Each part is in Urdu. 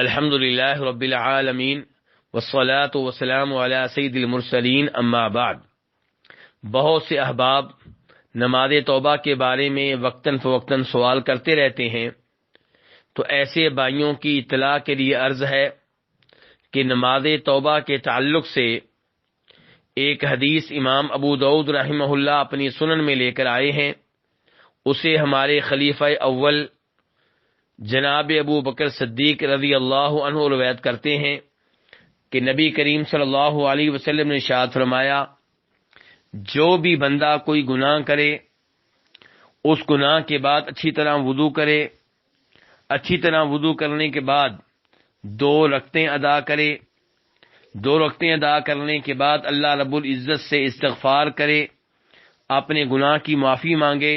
الحمد للہ رب العالمین والصلاة والسلام علی سید المرسلین اما بعد۔ بہت سے احباب نماز توبہ کے بارے میں وقتاً فوقتاً سوال کرتے رہتے ہیں، تو ایسے بھائیوں کی اطلاع کے لیے عرض ہے کہ نماز توبہ کے تعلق سے ایک حدیث امام ابو داؤد رحمہ اللہ اپنی سنن میں لے کر آئے ہیں۔ اسے ہمارے خلیفہ اول جناب ابو بکر صدیق رضی اللہ عنہ روایت کرتے ہیں کہ نبی کریم صلی اللہ علیہ وسلم نے ارشاد فرمایا، جو بھی بندہ کوئی گناہ کرے، اس گناہ کے بعد اچھی طرح وضو کرے، اچھی طرح وضو کرنے کے بعد 2 رکعتیں ادا کرے، 2 رکعتیں ادا کرنے کے بعد اللہ رب العزت سے استغفار کرے، اپنے گناہ کی معافی مانگے،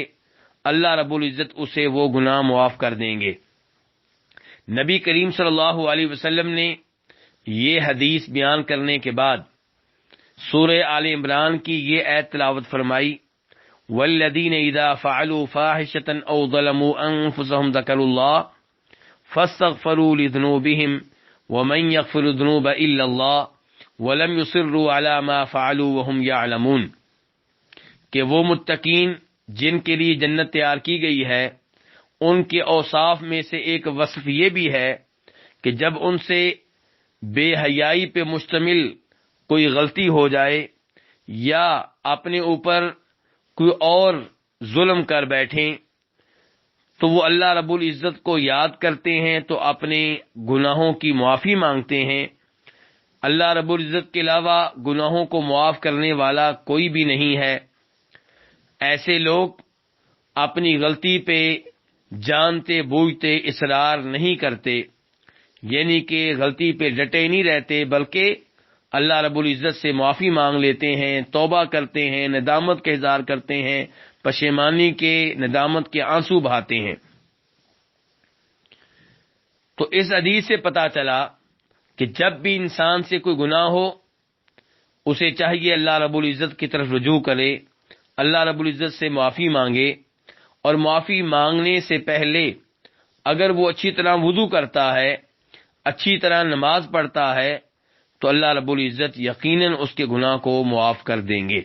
اللہ رب العزت اسے وہ گناہ معاف کر دیں گے۔ نبی کریم صلی اللہ علیہ وسلم نے یہ حدیث بیان کرنے کے بعد سورہ آل عمران کی یہ آیت تلاوت فرمائی، والذین اذا فعلوا فاحشۃ او ظلموا انفسهم ذکروا اللہ فاستغفروا لذنوبهم ومن یغفر الذنوب الا اللہ ولم یصروا علی ما فعلوا وهم یعلمون، کہ وہ متقین جن کے لیے جنت تیار کی گئی ہے، ان کے اوصاف میں سے ایک وصف یہ بھی ہے کہ جب ان سے بے حیائی پہ مشتمل کوئی غلطی ہو جائے یا اپنے اوپر کوئی اور ظلم کر بیٹھیں تو وہ اللہ رب العزت کو یاد کرتے ہیں تو اپنے گناہوں کی معافی مانگتے ہیں۔ اللہ رب العزت کے علاوہ گناہوں کو معاف کرنے والا کوئی بھی نہیں ہے۔ ایسے لوگ اپنی غلطی پہ جانتے بوجھتے اصرار نہیں کرتے، یعنی کہ غلطی پہ ڈٹے نہیں رہتے، بلکہ اللہ رب العزت سے معافی مانگ لیتے ہیں، توبہ کرتے ہیں، ندامت کا اظہار کرتے ہیں، پشیمانی کے ندامت کے آنسو بہاتے ہیں۔ تو اس حدیث سے پتہ چلا کہ جب بھی انسان سے کوئی گناہ ہو، اسے چاہیے اللہ رب العزت کی طرف رجوع کرے، اللہ رب العزت سے معافی مانگے، اور معافی مانگنے سے پہلے اگر وہ اچھی طرح وضو کرتا ہے، اچھی طرح نماز پڑھتا ہے، تو اللہ رب العزت یقیناً اس کے گناہ کو معاف کر دیں گے۔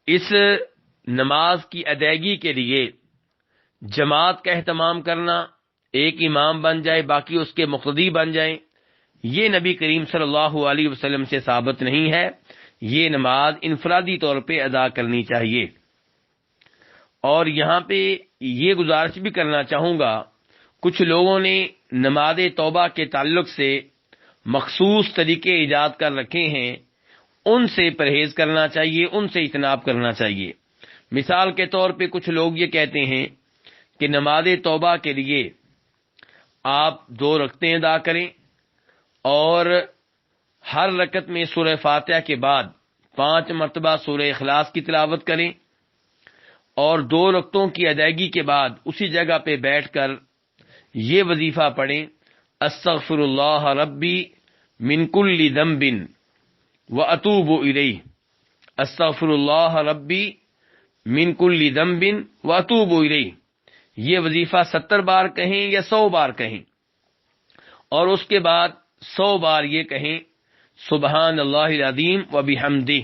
اس نماز کی ادائیگی کے لیے جماعت کا اہتمام کرنا، ایک امام بن جائے باقی اس کے مقتدی بن جائیں، یہ نبی کریم صلی اللہ علیہ وسلم سے ثابت نہیں ہے۔ یہ نماز انفرادی طور پہ ادا کرنی چاہیے۔ اور یہاں پہ یہ گزارش بھی کرنا چاہوں گا، کچھ لوگوں نے نماز توبہ کے تعلق سے مخصوص طریقے ایجاد کر رکھے ہیں، ان سے پرہیز کرنا چاہیے، ان سے اجتناب کرنا چاہیے۔ مثال کے طور پہ کچھ لوگ یہ کہتے ہیں کہ نماز توبہ کے لیے آپ 2 رکعتیں ادا کریں اور ہر رکعت میں سورہ فاتحہ کے بعد 5 مرتبہ سورہ اخلاص کی تلاوت کریں، اور 2 رکعتوں کی ادائیگی کے بعد اسی جگہ پہ بیٹھ کر یہ وظیفہ پڑھیں، استغفر اللہ ربی من کل ذنب واتوب الیہ، استغفر اللہ ربی من کل ذنب واتوب الیہ۔ یہ وظیفہ 70 بار کہیں یا 100 بار کہیں، اور اس کے بعد 100 بار یہ کہیں سبحان اللہ العظیم وبحمدہ،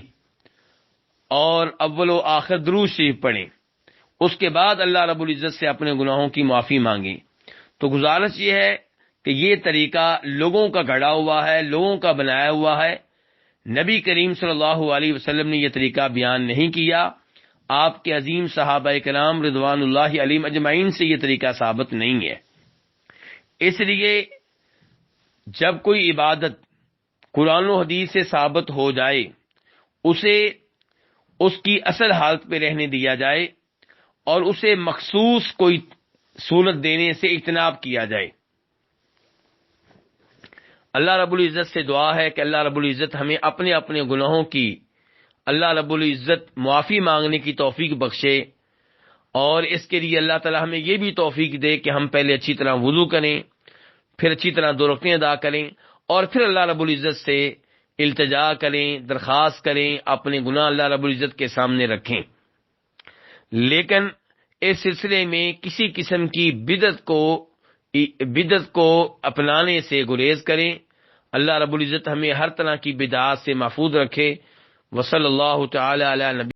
اور اول و آخر درود شریف پڑھیں۔ اس کے بعد اللہ رب العزت سے اپنے گناہوں کی معافی مانگیں۔ تو گزارش یہ ہے کہ یہ طریقہ لوگوں کا گھڑا ہوا ہے، لوگوں کا بنایا ہوا ہے۔ نبی کریم صلی اللہ علیہ وسلم نے یہ طریقہ بیان نہیں کیا، آپ کے عظیم صحابہ کرام رضوان اللہ علیہم اجمعین سے یہ طریقہ ثابت نہیں ہے۔ اس لیے جب کوئی عبادت قرآن و حدیث سے ثابت ہو جائے، اسے اس کی اصل حالت پہ رہنے دیا جائے، اور اسے مخصوص کوئی سہولت دینے سے اجتناب کیا جائے۔ اللہ رب العزت سے دعا ہے کہ اللہ رب العزت ہمیں اپنے اپنے گناہوں کی اللہ رب العزت معافی مانگنے کی توفیق بخشے، اور اس کے لیے اللہ تعالی ہمیں یہ بھی توفیق دے کہ ہم پہلے اچھی طرح وضو کریں، پھر اچھی طرح 2 رکعتیں ادا کریں، اور پھر اللہ رب العزت سے التجا کریں، درخواست کریں، اپنے گناہ اللہ رب العزت کے سامنے رکھیں۔ لیکن اس سلسلے میں کسی قسم کی بدعت کو بدعت کو اپنانے سے گریز کریں۔ اللہ رب العزت ہمیں ہر طرح کی بدعات سے محفوظ رکھے۔ وصلی اللہ تعالی علی نبی